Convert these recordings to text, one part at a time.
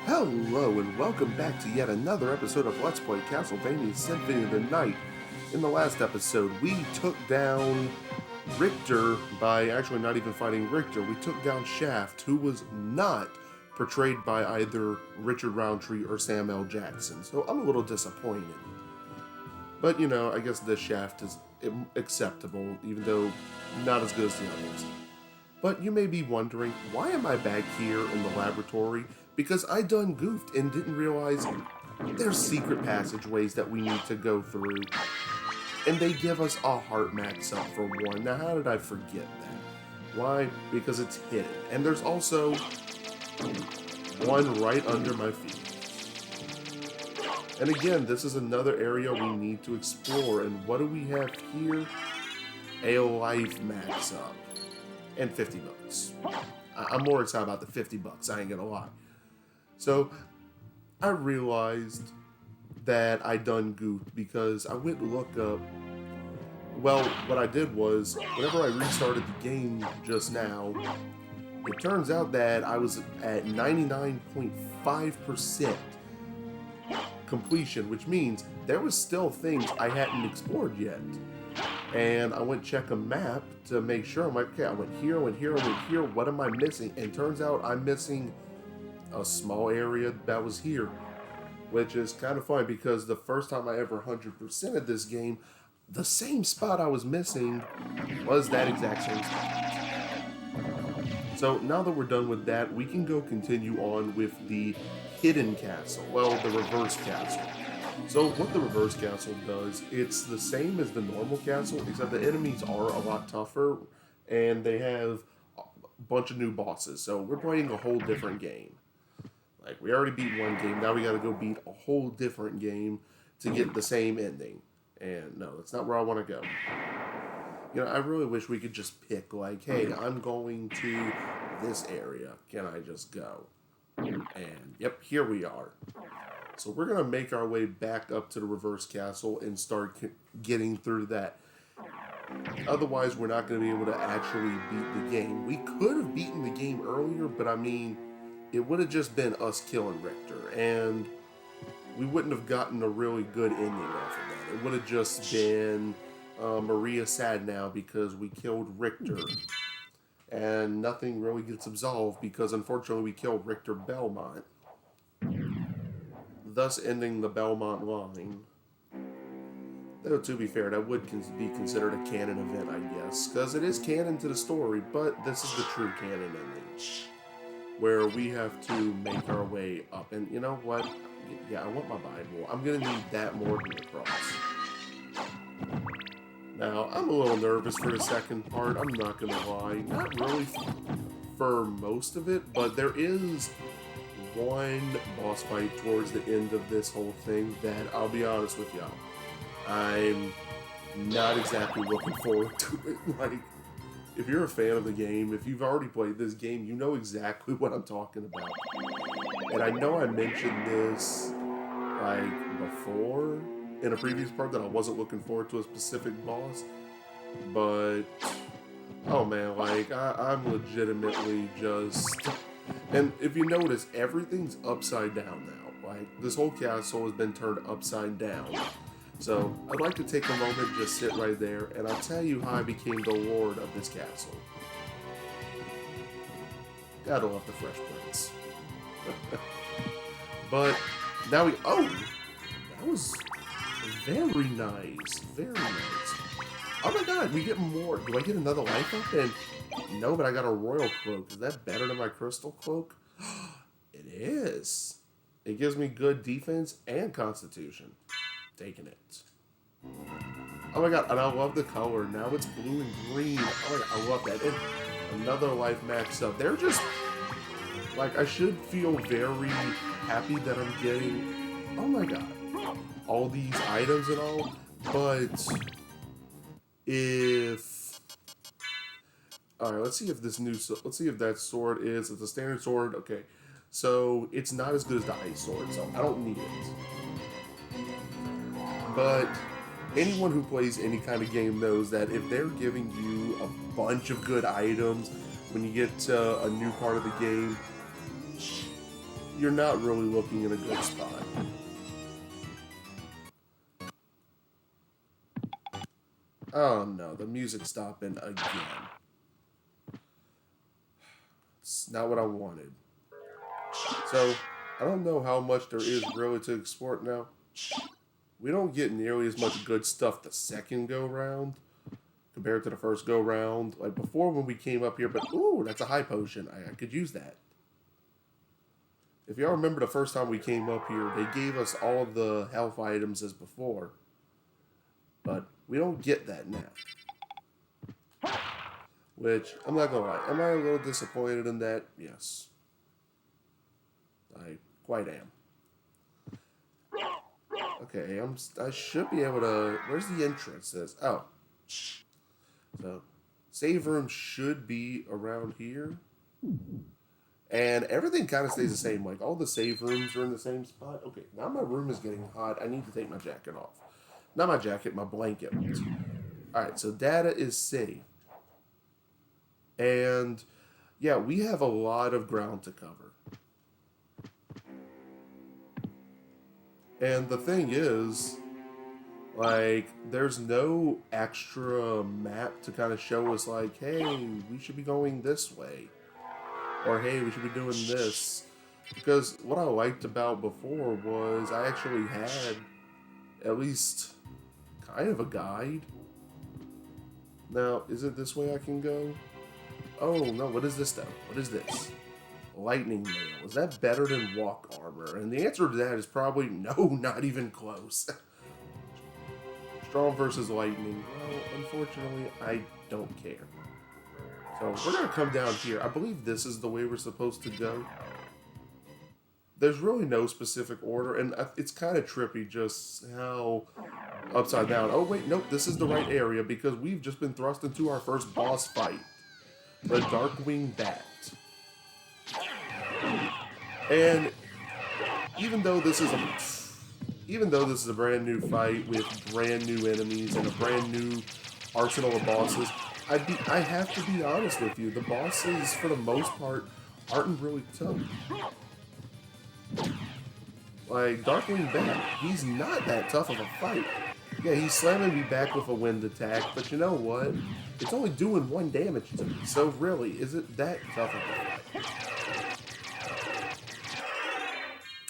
Hello and welcome back to yet another episode of Let's Play Castlevania Symphony of the Night. In the last episode, we took down Richter by actually not even fighting Richter. We took down Shaft, who was not portrayed by either Richard Roundtree or Sam L. Jackson, so I'm a little disappointed. But, you know, I guess this Shaft is acceptable, even though not as good as the others. But you may be wondering, why am I back here in the laboratory? Because I done goofed and didn't realize there's secret passageways that we need to go through. And they give us a heart max up for one. Now, how did I forget that? Why? Because it's hidden. And there's also one right under my feet. And again, this is another area we need to explore. And what do we have here? A life max up. And 50 bucks. I'm more excited about the 50 bucks, I ain't gonna lie. So, I realized that I done goofed because I went to look up. Well, what I did was, whenever I restarted the game just now, it turns out that I was at 99.5% completion, which means there was still things I hadn't explored yet. And I went check a map to make sure. I'm like, okay, I went here, I went here, I went here. What am I missing? And turns out I'm missing a small area that was here, which is kind of funny because the first time I ever 100%ed this game, the same spot I was missing was that exact same spot. So now that we're done with that, we can go continue on with the hidden castle. Well, the reverse castle. So what the reverse castle does, it's the same as the normal castle, except the enemies are a lot tougher, and they have a bunch of new bosses. So we're playing a whole different game. Like, we already beat one game, now we gotta go beat a whole different game to get the same ending. And no, that's not where I want to go. You know, I really wish we could just pick, like, hey, I'm going to this area. Can I just go? And, yep, here we are. So we're going to make our way back up to the reverse castle and start getting through that. Otherwise, we're not going to be able to actually beat the game. We could have beaten the game earlier, but I mean, it would have just been us killing Richter, and we wouldn't have gotten a really good ending off of that. It would have just been Maria sad now because we killed Richter, and nothing really gets absolved because unfortunately we killed Richter Belmont, thus ending the Belmont line. Though, to be fair, that would be considered a canon event, I guess, because it is canon to the story, but this is the true canon ending, where we have to make our way up. And you know what? Yeah, I want my Bible. I'm going to need that more than the cross. Now, I'm a little nervous for the second part, I'm not going to lie. Not really for most of it, but there is one boss fight towards the end of this whole thing that, I'll be honest with y'all, I'm not exactly looking forward to it. Like, if you're a fan of the game, if you've already played this game, you know exactly what I'm talking about. And I know I mentioned this, like, before, in a previous part, that I wasn't looking forward to a specific boss, but, oh man, like, I'm legitimately just, and if you notice, everything's upside down now. Like, this whole castle has been turned upside down. So, I'd like to take a moment, just sit right there, and I'll tell you how I became the lord of this castle. Gotta love the Fresh Prince. But, now we, oh! That was very nice, very nice. Oh my god, we get more. Do I get another life up? And no, but I got a royal cloak. Is that better than my crystal cloak? It is. It gives me good defense and constitution. Taking it. Oh my god, and I love the color. Now it's blue and green. Oh my god, I love that. And another life max up. They're just, like, I should feel very happy that I'm getting, oh my god, all these items and all, but if, alright, let's see if this new, let's see if that sword is, it's a standard sword, okay, so it's not as good as the ice sword, so I don't need it. But anyone who plays any kind of game knows that if they're giving you a bunch of good items when you get to a new part of the game, you're not really looking in a good spot. Oh no, the music's stopping again. It's not what I wanted. So, I don't know how much there is really to export now. We don't get nearly as much good stuff the second go-round compared to the first go-round. Like before when we came up here, but ooh, that's a high potion. I could use that. If y'all remember the first time we came up here, they gave us all of the health items as before. But we don't get that now. Which, I'm not gonna lie, am I a little disappointed in that? Yes. I quite am. Okay, I should be able to... Where's the entrance? Oh. So, save room should be around here. And everything kind of stays the same. Like, all the save rooms are in the same spot. Okay, now my room is getting hot. I need to take my jacket off. Not my jacket, my blanket. Alright, so data is saved. And, yeah, we have a lot of ground to cover. And the thing is, like, there's no extra map to kind of show us, like, hey, we should be going this way. Or, hey, we should be doing this. Because what I liked about before was I actually had at least kind of a guide. Now, is it this way I can go? Oh, no, what is this, though? What is this? Lightning mail. Is that better than walk armor? And the answer to that is probably no, not even close. Strong versus lightning. Well, unfortunately, I don't care. So we're going to come down here. I believe this is the way we're supposed to go. There's really no specific order, and it's kind of trippy just how upside down. Oh, wait, nope, this is the right area because we've just been thrust into our first boss fight. The Darkwing Bat. And even though this is a brand new fight with brand new enemies and a brand new arsenal of bosses, I have to be honest with you. The bosses, for the most part, aren't really tough. Like Darkwing Bat, he's not that tough of a fight. Yeah, he's slamming me back with a wind attack, but you know what? It's only doing 1 damage to me. So really, is it that tough of a fight?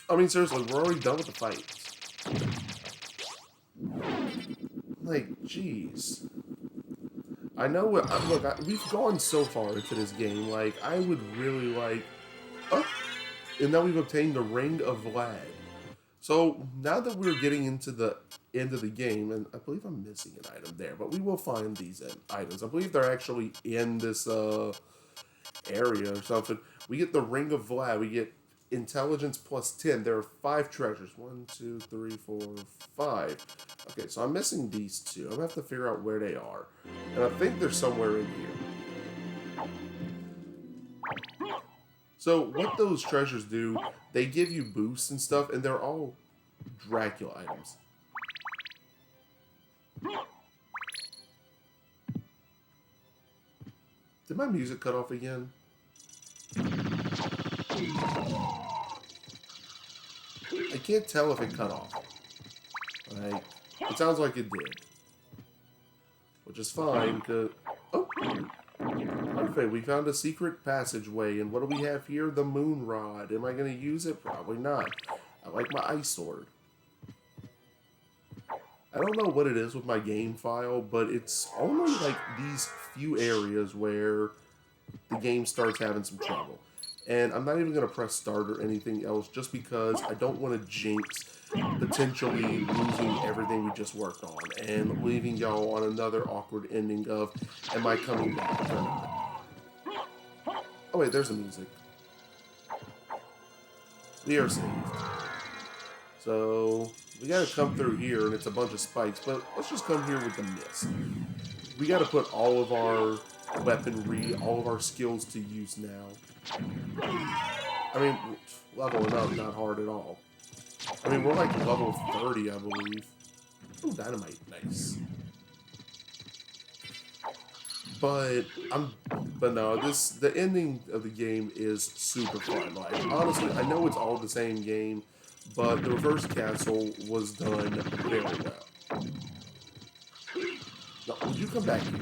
I mean, seriously, we're already done with the fight. Like, jeez. I know what... Look, we've gone so far into this game. Like, I would really like... Oh! And now we've obtained the Ring of Vlad. So, now that we're getting into the end of the game, and I believe I'm missing an item there, but we will find these items. I believe they're actually in this area or something. We get the Ring of Vlad. We get intelligence plus 10. There are 5 treasures. 1, 2, 3, 4, 5. Okay, so I'm missing these 2. I'm gonna have to figure out where they are. And I think they're somewhere in here. So what those treasures do, they give you boosts and stuff, and they're all Dracula items. Did my music cut off again? I can't tell if it cut off. Like, it sounds like it did. Which is fine, because... Oh! Perfect, we found a secret passageway, and what do we have here? The moon rod. Am I going to use it? Probably not. I like my ice sword. I don't know what it is with my game file, but it's only like these few areas where the game starts having some trouble. And I'm not even going to press start or anything else just because I don't want to jinx potentially losing everything we just worked on and leaving y'all on another awkward ending of, am I coming back or not? Oh wait, there's the music. We are saved. So, we gotta come through here and it's a bunch of spikes, but let's just come here with the mist. We gotta put all of our weaponry, all of our skills to use now. I mean, leveling up, not hard at all. I mean, we're like level 30, I believe. Ooh, dynamite, nice. But but no, the ending of the game is super fun. Like honestly, I know it's all the same game, but the reverse castle was done very well. No, would you come back here?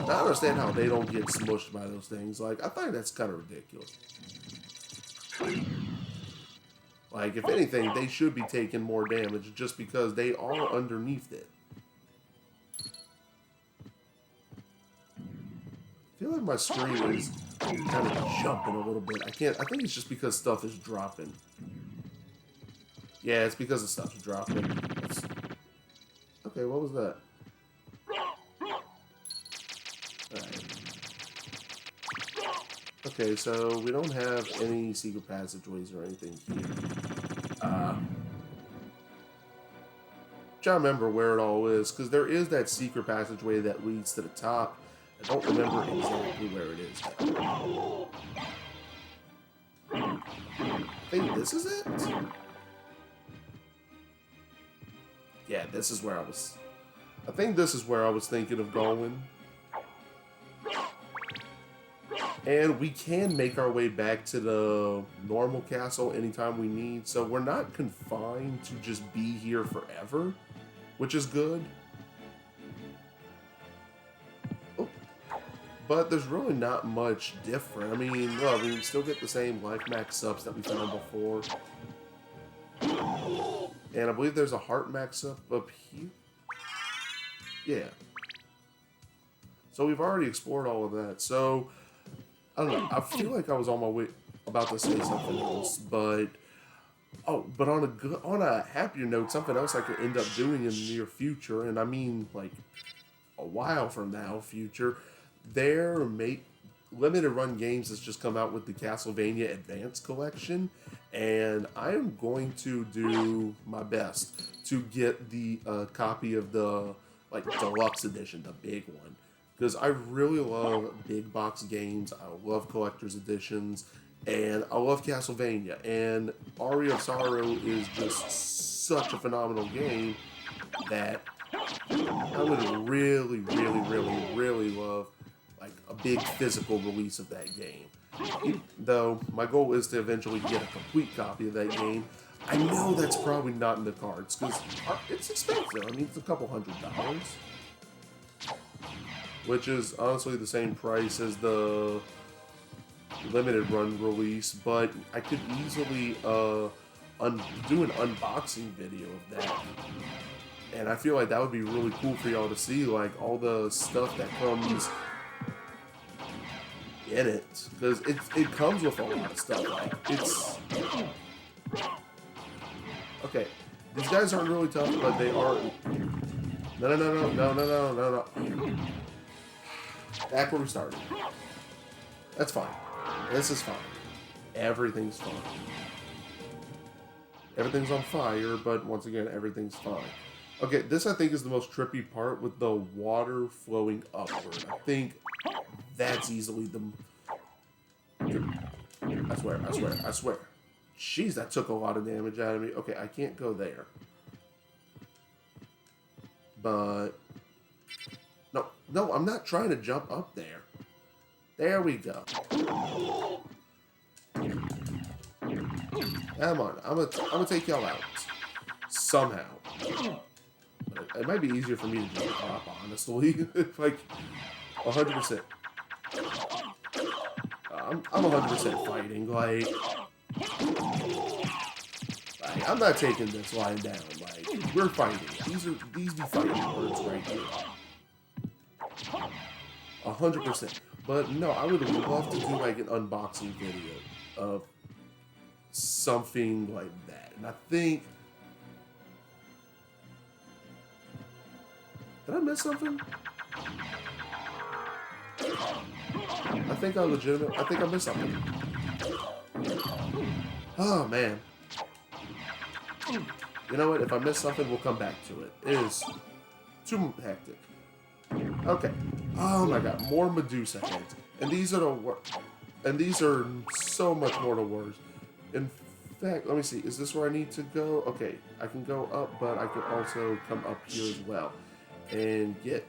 I understand how they don't get smushed by those things. Like I find that's kind of ridiculous. Like if anything, they should be taking more damage just because they are underneath it. I feel like my screen is kind of jumping a little bit. I think it's just because stuff is dropping. Yeah, it's because the stuff's dropping. Okay, what was that? Alright. Okay, so we don't have any secret passageways or anything here. Trying to remember where it all is, because there is that secret passageway that leads to the top. I don't remember exactly where it is. I think this is it? Yeah, this is where I was... I think this is where I was thinking of going. And we can make our way back to the normal castle anytime we need, so we're not confined to just be here forever, which is good. Oh. But there's really not much different. I mean, well, we still get the same life max subs that we found before. And I believe there's a heart max up here. Yeah. So we've already explored all of that, so... I don't know, I feel like I was on my way about to say something else, but but on a happier note, something else I could end up doing in the near future, and I mean like a while from now future, their limited run games has just come out with the Castlevania Advance Collection, and I am going to do my best to get the copy of the like deluxe edition, the big one. Because I really love big box games, I love collector's editions, and I love Castlevania. And Aria of Sorrow is just such a phenomenal game that I would really, really, really, really love like a big physical release of that game. Though my goal is to eventually get a complete copy of that game. I know that's probably not in the cards because it's expensive. I mean, it's a couple $100. Which is honestly the same price as the limited run release, but I could easily do an unboxing video of that. And I feel like that would be really cool for y'all to see, like, all the stuff that comes in it. Because it comes with a lot of stuff, like, it's... Okay, these guys aren't really tough, but they are... No. Back where we started. That's fine. This is fine. Everything's fine. Everything's on fire, but once again, everything's fine. Okay, this I think is the most trippy part with the water flowing upward. I think that's easily the... I swear. Jeez, that took a lot of damage out of me. Okay, I can't go there. But... No, I'm not trying to jump up there. There we go. Come on, I'm gonna take y'all out. Somehow. It might be easier for me to jump up, honestly. Like, 100%. I'm 100% fighting, like, I'm not taking this lying down, like, we're fighting. These be fighting words right here. 100%. But no, I would love to do like an unboxing video of something like that. And I think... Did I miss something? I think I missed something. Oh, man. You know what? If I miss something, we'll come back to it. It is too hectic. Okay. Oh my god, more Medusa heads. And these are the worst. And these are so much more the worst. In fact, let me see. Is this where I need to go? Okay, I can go up, but I can also come up here as well. And get...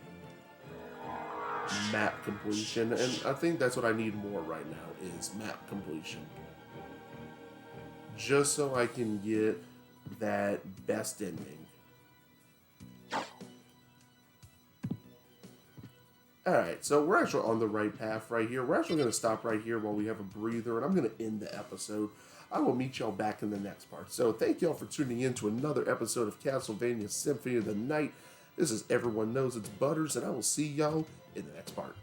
map completion, and I think that's what I need more right now is map completion. Just so I can get that best ending. Alright, so we're actually on the right path right here. We're actually going to stop right here while we have a breather, and I'm going to end the episode. I will meet y'all back in the next part. So thank y'all for tuning in to another episode of Castlevania Symphony of the Night. This is Everyone Knows It's Butters, and I will see y'all in the next part.